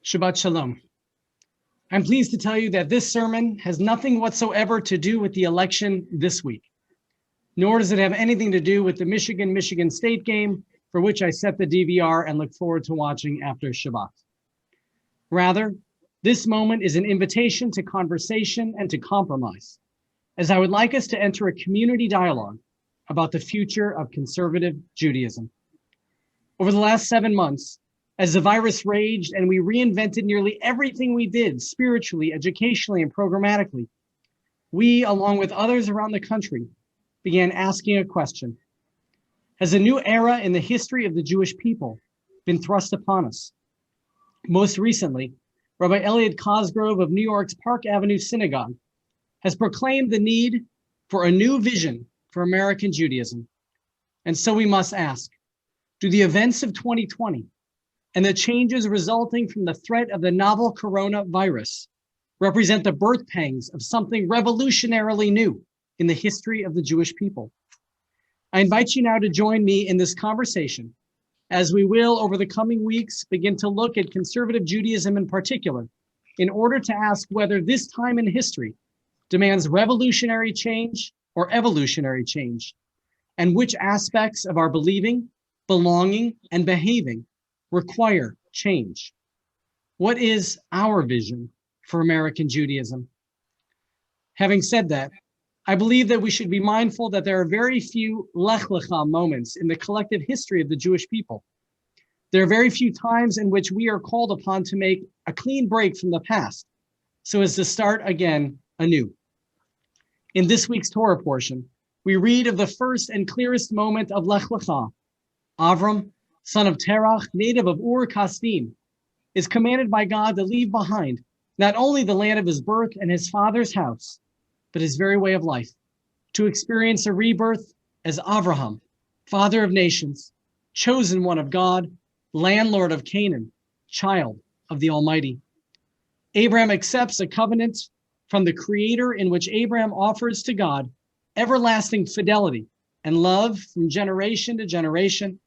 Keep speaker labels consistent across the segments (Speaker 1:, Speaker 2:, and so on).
Speaker 1: Shabbat Shalom. I'm pleased to tell you that this sermon has nothing whatsoever to do with the election this week, nor does it have anything to do with the Michigan State game, for which I set the DVR and look forward to watching after Shabbat. Rather, this moment is an invitation to conversation and to compromise, as I would like us to enter a community dialogue about the future of conservative Judaism. Over the last 7 months, as the virus raged and we reinvented nearly everything we did spiritually, educationally, and programmatically, we, along with others around the country, began asking a question. Has a new era in the history of the Jewish people been thrust upon us? Most recently, Rabbi Elliot Cosgrove of New York's Park Avenue Synagogue has proclaimed the need for a new vision for American Judaism. And so we must ask, do the events of 2020 and the changes resulting from the threat of the novel coronavirus represent the birth pangs of something revolutionarily new in the history of the Jewish people? I invite you now to join me in this conversation as we will, over the coming weeks, begin to look at conservative Judaism in particular, in order to ask whether this time in history demands revolutionary change or evolutionary change, and which aspects of our believing, belonging, and behaving require change. What is our vision for American Judaism? Having said that, I believe that we should be mindful that there are very few Lech-Lecha moments in the collective history of the Jewish people. There are very few times in which we are called upon to make a clean break from the past, so as to start again anew. In this week's Torah portion, we read of the first and clearest moment of Lech-Lecha. Avram, son of Terach, native of Ur Kasdim, is commanded by God to leave behind not only the land of his birth and his father's house, but his very way of life, to experience a rebirth as Avraham, father of nations, chosen one of God, landlord of Canaan, child of the Almighty. Abraham accepts a covenant from the Creator in which Abraham offers to God everlasting fidelity and love from generation to generation.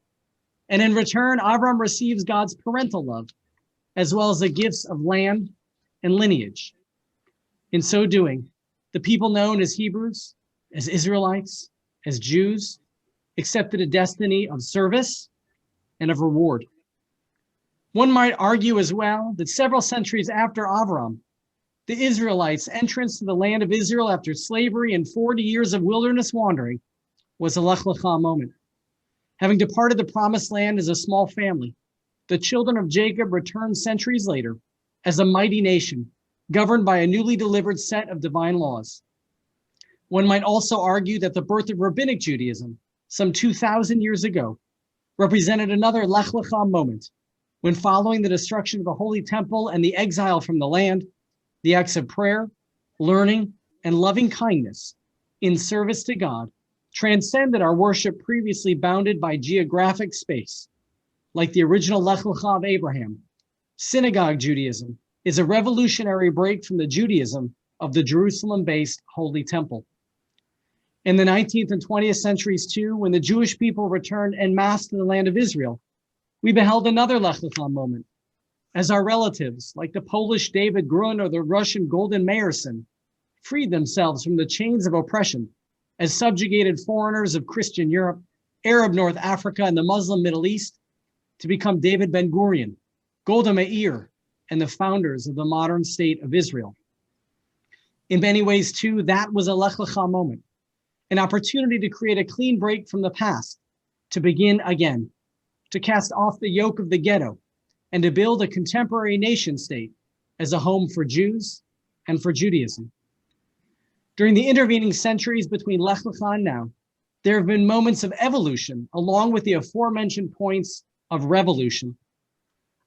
Speaker 1: And in return, Abraham receives God's parental love, as well as the gifts of land and lineage. In so doing, the people known as Hebrews, as Israelites, as Jews, accepted a destiny of service and of reward. One might argue as well that several centuries after Abraham, the Israelites' entrance to the land of Israel after slavery and 40 years of wilderness wandering was a Lech-Lecha moment. Having departed the promised land as a small family, the children of Jacob returned centuries later as a mighty nation, governed by a newly delivered set of divine laws. One might also argue that the birth of Rabbinic Judaism, some 2,000 years ago, represented another Lech-Lecha moment, when following the destruction of the Holy Temple and the exile from the land, the acts of prayer, learning, and loving kindness in service to God transcended our worship previously bounded by geographic space. Like the original Lech-Lecha of Abraham, synagogue Judaism is a revolutionary break from the Judaism of the Jerusalem-based Holy Temple. In the 19th and 20th centuries too, when the Jewish people returned en masse to the land of Israel, we beheld another Lech-Lecha moment, as our relatives, like the Polish David Grun or the Russian Golden Mayerson, freed themselves from the chains of oppression as subjugated foreigners of Christian Europe, Arab North Africa, and the Muslim Middle East, to become David Ben-Gurion, Golda Meir, and the founders of the modern state of Israel. In many ways, too, that was a Lech-Lecha moment, an opportunity to create a clean break from the past, to begin again, to cast off the yoke of the ghetto, and to build a contemporary nation state as a home for Jews and for Judaism. During the intervening centuries between Lech-Lecha and now, there have been moments of evolution along with the aforementioned points of revolution.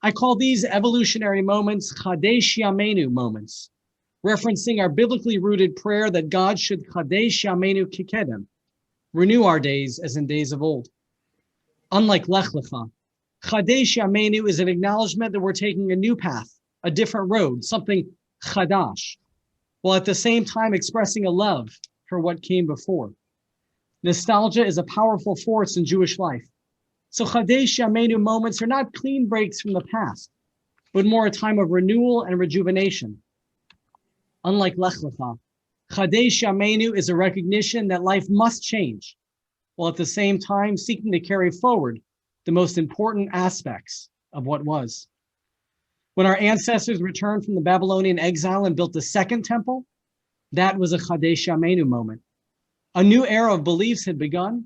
Speaker 1: I call these evolutionary moments Chadesh Yameinu moments, referencing our biblically rooted prayer that God should Chadesh Yameinu Kikedem, renew our days as in days of old. Unlike Lech-Lecha, Chadesh Yameinu is an acknowledgement that we're taking a new path, a different road, something Chadash, while at the same time expressing a love for what came before. Nostalgia is a powerful force in Jewish life. So Chadesh Yameinu moments are not clean breaks from the past, but more a time of renewal and rejuvenation. Unlike Lech-Lecha, Chadesh Yameinu is a recognition that life must change, while at the same time seeking to carry forward the most important aspects of what was. When our ancestors returned from the Babylonian exile and built the second temple, that was a Chadesh Yameinu moment. A new era of beliefs had begun,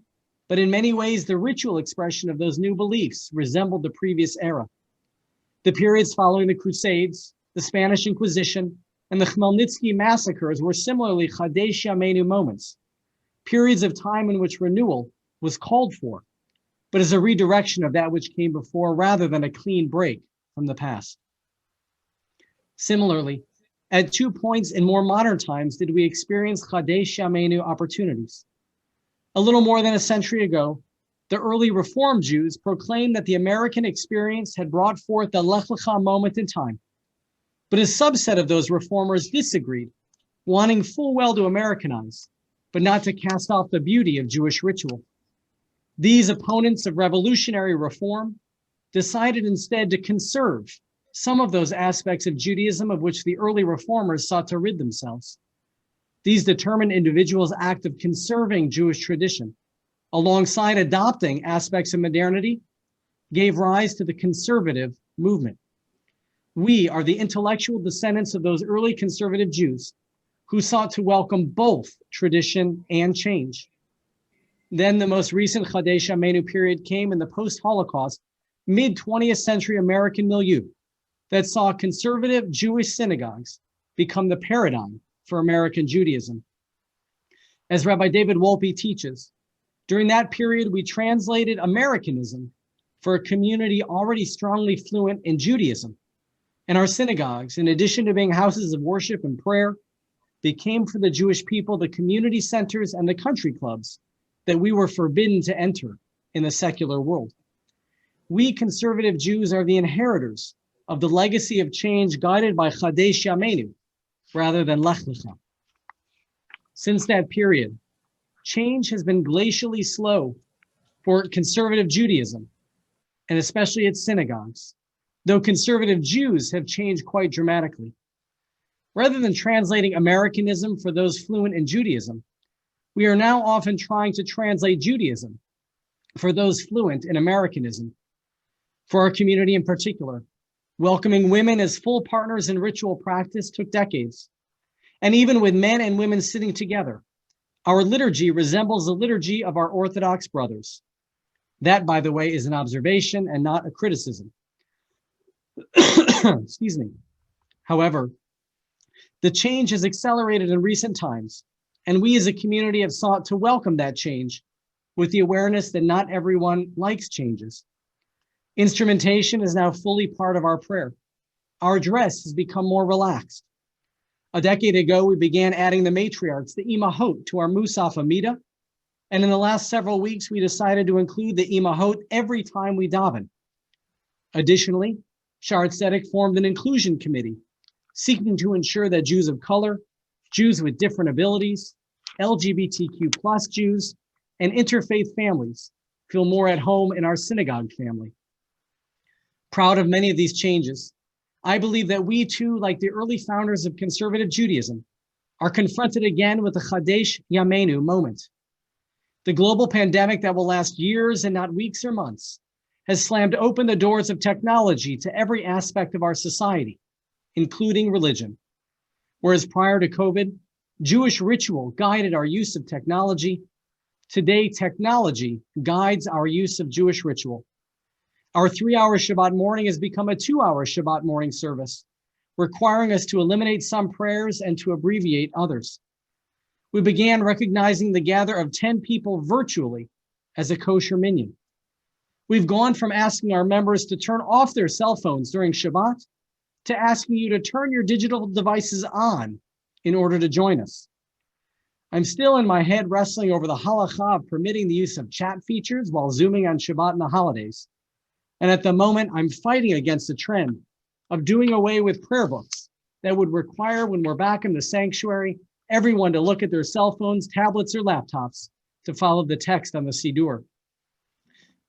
Speaker 1: but in many ways, the ritual expression of those new beliefs resembled the previous era. The periods following the Crusades, the Spanish Inquisition, and the Khmelnytsky massacres were similarly Chadesh Yameinu moments, periods of time in which renewal was called for, but as a redirection of that which came before rather than a clean break from the past. Similarly, at 2 points in more modern times did we experience Chadesh Yameinu opportunities. A little more than a century ago, the early Reform Jews proclaimed that the American experience had brought forth the Lech-Lecha moment in time. But a subset of those reformers disagreed, wanting full well to Americanize, but not to cast off the beauty of Jewish ritual. These opponents of revolutionary reform decided instead to conserve some of those aspects of Judaism of which the early reformers sought to rid themselves. These determined individuals' act of conserving Jewish tradition, alongside adopting aspects of modernity, gave rise to the conservative movement. We are the intellectual descendants of those early conservative Jews who sought to welcome both tradition and change. Then the most recent Chadesh Yameinu period came in the post-Holocaust, mid-20th century American milieu that saw conservative Jewish synagogues become the paradigm for American Judaism. As Rabbi David Wolpe teaches, during that period, we translated Americanism for a community already strongly fluent in Judaism. And our synagogues, in addition to being houses of worship and prayer, became for the Jewish people the community centers and the country clubs that we were forbidden to enter in the secular world. We conservative Jews are the inheritors of the legacy of change guided by Chadesh Yameinu rather than Lech-Lecha. Since that period, change has been glacially slow for conservative Judaism, and especially its synagogues, though conservative Jews have changed quite dramatically. Rather than translating Americanism for those fluent in Judaism, we are now often trying to translate Judaism for those fluent in Americanism. For our community in particular, welcoming women as full partners in ritual practice took decades. And even with men and women sitting together, our liturgy resembles the liturgy of our Orthodox brothers. That, by the way, is an observation and not a criticism. Excuse me. However, the change has accelerated in recent times, and we as a community have sought to welcome that change with the awareness that not everyone likes changes. Instrumentation is now fully part of our prayer. Our dress has become more relaxed. A decade ago, we began adding the matriarchs, the imahot, to our Musaf Amida, and in the last several weeks, we decided to include the imahot every time we daven. Additionally, Zedek formed an inclusion committee, seeking to ensure that Jews of color, Jews with different abilities, LGBTQ+ Jews, and interfaith families feel more at home in our synagogue family. Proud of many of these changes, I believe that we too, like the early founders of conservative Judaism, are confronted again with the Chadesh Yameinu moment. The global pandemic that will last years and not weeks or months has slammed open the doors of technology to every aspect of our society, including religion. Whereas prior to COVID, Jewish ritual guided our use of technology, today technology guides our use of Jewish ritual. Our 3-hour Shabbat morning has become a 2-hour Shabbat morning service, requiring us to eliminate some prayers and to abbreviate others. We began recognizing the gather of 10 people virtually as a kosher minyan. We've gone from asking our members to turn off their cell phones during Shabbat to asking you to turn your digital devices on in order to join us. I'm still in my head wrestling over the halacha of permitting the use of chat features while Zooming on Shabbat and the holidays. And at the moment, I'm fighting against the trend of doing away with prayer books that would require, when we're back in the sanctuary, everyone to look at their cell phones, tablets, or laptops to follow the text on the Siddur.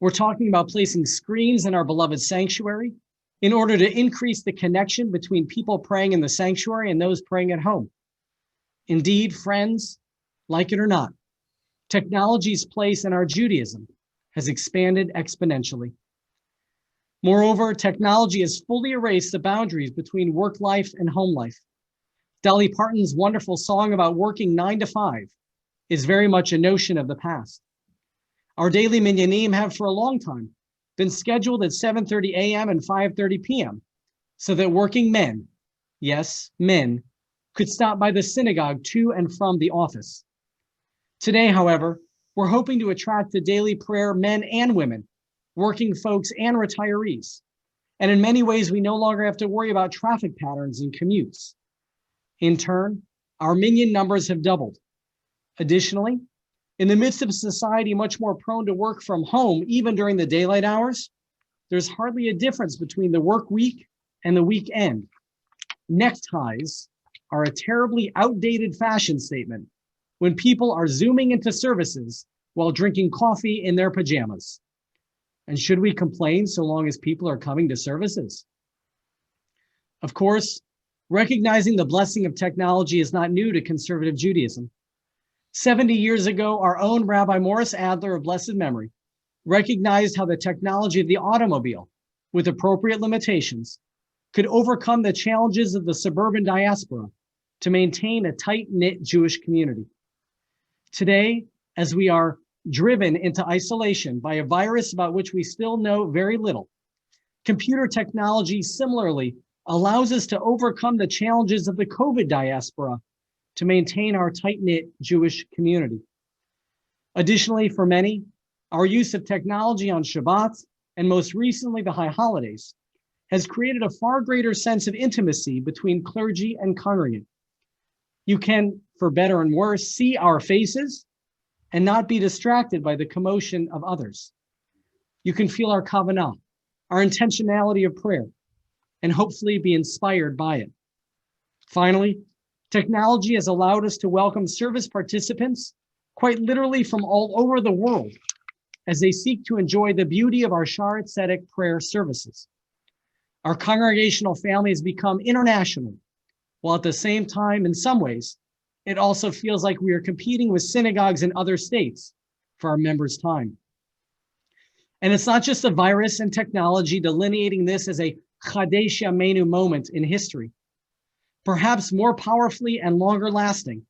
Speaker 1: We're talking about placing screens in our beloved sanctuary in order to increase the connection between people praying in the sanctuary and those praying at home. Indeed, friends, like it or not, technology's place in our Judaism has expanded exponentially. Moreover, technology has fully erased the boundaries between work life and home life. Dolly Parton's wonderful song about working 9 to 5 is very much a notion of the past. Our daily minyanim have for a long time been scheduled at 7:30 a.m. and 5:30 p.m. so that working men, yes, men, could stop by the synagogue to and from the office. Today, however, we're hoping to attract to daily prayer men and women, working folks and retirees. And in many ways, we no longer have to worry about traffic patterns and commutes. In turn, our minyan numbers have doubled. Additionally, in the midst of a society much more prone to work from home, even during the daylight hours, there's hardly a difference between the work week and the weekend. Neckties are a terribly outdated fashion statement when people are zooming into services while drinking coffee in their pajamas. And should we complain so long as people are coming to services? Of course, recognizing the blessing of technology is not new to conservative Judaism. 70 years ago, our own Rabbi Morris Adler of blessed memory recognized how the technology of the automobile, with appropriate limitations, could overcome the challenges of the suburban diaspora to maintain a tight-knit Jewish community. Today, as we are driven into isolation by a virus about which we still know very little, computer technology similarly allows us to overcome the challenges of the COVID diaspora to maintain our tight-knit Jewish community. Additionally, for many, our use of technology on Shabbat, and most recently the high holidays, has created a far greater sense of intimacy between clergy and congregant. You can, for better and worse, see our faces and not be distracted by the commotion of others. You can feel our kavanah, our intentionality of prayer, and hopefully be inspired by it. Finally, technology has allowed us to welcome service participants quite literally from all over the world as they seek to enjoy the beauty of our Shaarey Zedek prayer services. Our congregational family has become international, while at the same time, in some ways, it also feels like we are competing with synagogues in other states for our members' time. And it's not just the virus and technology delineating this as a Chadesh Yameinu moment in history. Perhaps more powerfully and longer lasting,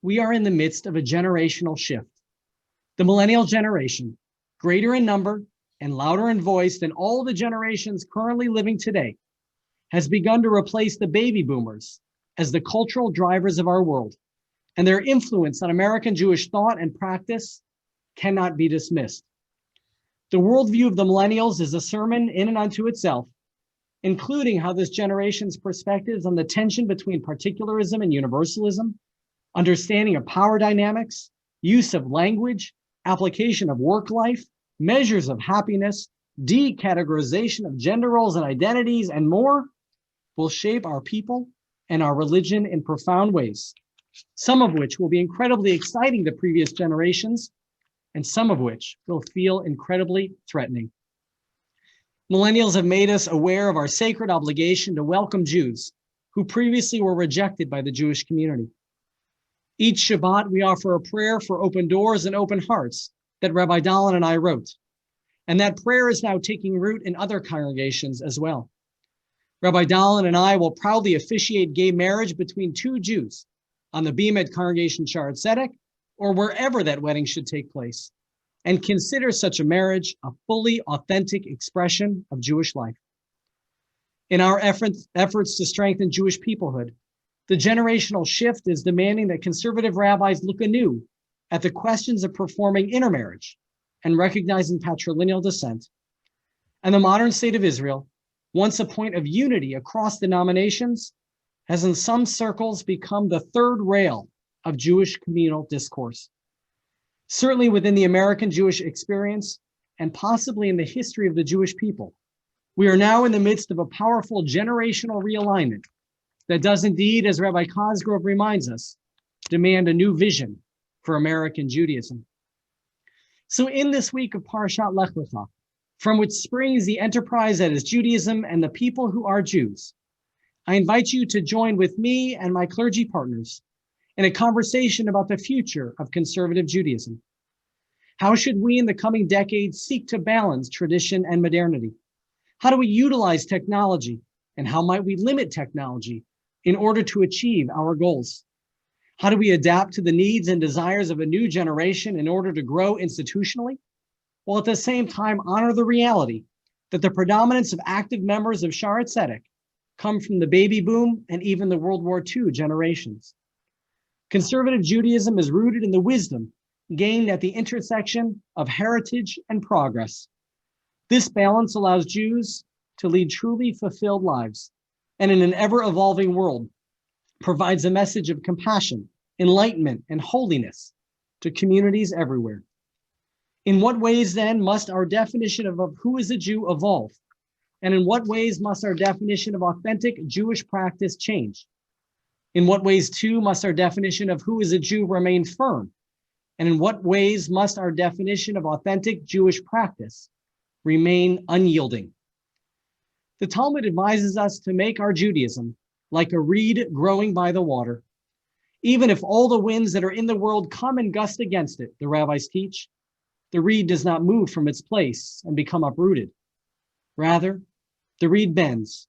Speaker 1: we are in the midst of a generational shift. The millennial generation, greater in number and louder in voice than all the generations currently living today, has begun to replace the baby boomers as the cultural drivers of our world, and their influence on American Jewish thought and practice cannot be dismissed. The worldview of the millennials is a sermon in and unto itself, including how this generation's perspectives on the tension between particularism and universalism, understanding of power dynamics, use of language, application of work life, measures of happiness, decategorization of gender roles and identities, and more, will shape our people and our religion in profound ways, some of which will be incredibly exciting to previous generations, and some of which will feel incredibly threatening. Millennials have made us aware of our sacred obligation to welcome Jews who previously were rejected by the Jewish community. Each Shabbat, we offer a prayer for open doors and open hearts that Rabbi Dahlin and I wrote. And that prayer is now taking root in other congregations as well. Rabbi Dahlin and I will proudly officiate gay marriage between two Jews on the Beamed Congregation Shaarey Zedek, or wherever that wedding should take place, and consider such a marriage a fully authentic expression of Jewish life. In our efforts to strengthen Jewish peoplehood, the generational shift is demanding that conservative rabbis look anew at the questions of performing intermarriage and recognizing patrilineal descent. And the modern state of Israel, once a point of unity across denominations, has in some circles become the third rail of Jewish communal discourse. Certainly within the American Jewish experience, and possibly in the history of the Jewish people, we are now in the midst of a powerful generational realignment that does indeed, as Rabbi Cosgrove reminds us, demand a new vision for American Judaism. So in this week of Parashat Lech-Lecha, from which springs the enterprise that is Judaism and the people who are Jews. I invite you to join with me and my clergy partners in a conversation about the future of conservative Judaism. How should we in the coming decades seek to balance tradition and modernity? How do we utilize technology, and how might we limit technology in order to achieve our goals? How do we adapt to the needs and desires of a new generation in order to grow institutionally, while at the same time honor the reality that the predominance of active members of Shaarey Zedek come from the baby boom and even the World War II generations? Conservative Judaism is rooted in the wisdom gained at the intersection of heritage and progress. This balance allows Jews to lead truly fulfilled lives, and in an ever-evolving world, provides a message of compassion, enlightenment, and holiness to communities everywhere. In what ways, then, must our definition of who is a Jew evolve? And in what ways must our definition of authentic Jewish practice change? In what ways, too, must our definition of who is a Jew remain firm? And in what ways must our definition of authentic Jewish practice remain unyielding? The Talmud advises us to make our Judaism like a reed growing by the water. Even if all the winds that are in the world come and gust against it, the rabbis teach, the reed does not move from its place and become uprooted. Rather, the reed bends,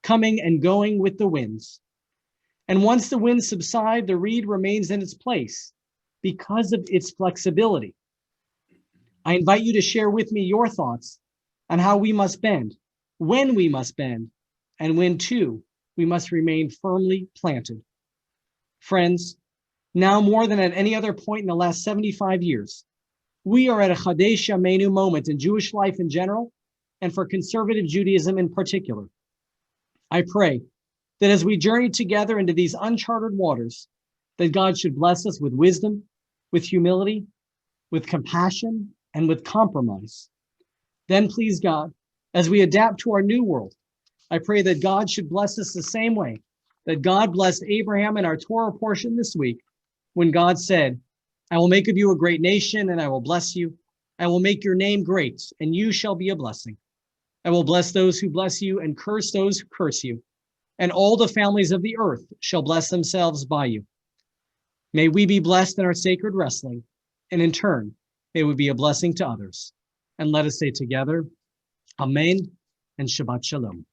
Speaker 1: coming and going with the winds. And once the winds subside, the reed remains in its place because of its flexibility. I invite you to share with me your thoughts on how we must bend, when we must bend, and when, too, we must remain firmly planted. Friends, now more than at any other point in the last 75 years, we are at a Chadesh Yameinu moment in Jewish life in general, and for conservative Judaism in particular. I pray that as we journey together into these uncharted waters, that God should bless us with wisdom, with humility, with compassion, and with compromise. Then, please God, as we adapt to our new world, I pray that God should bless us the same way that God blessed Abraham in our Torah portion this week, when God said, I will make of you a great nation, and I will bless you. I will make your name great, and you shall be a blessing. I will bless those who bless you and curse those who curse you, and all the families of the earth shall bless themselves by you. May we be blessed in our sacred wrestling, and in turn, may we be a blessing to others. And let us say together, Amen and Shabbat Shalom.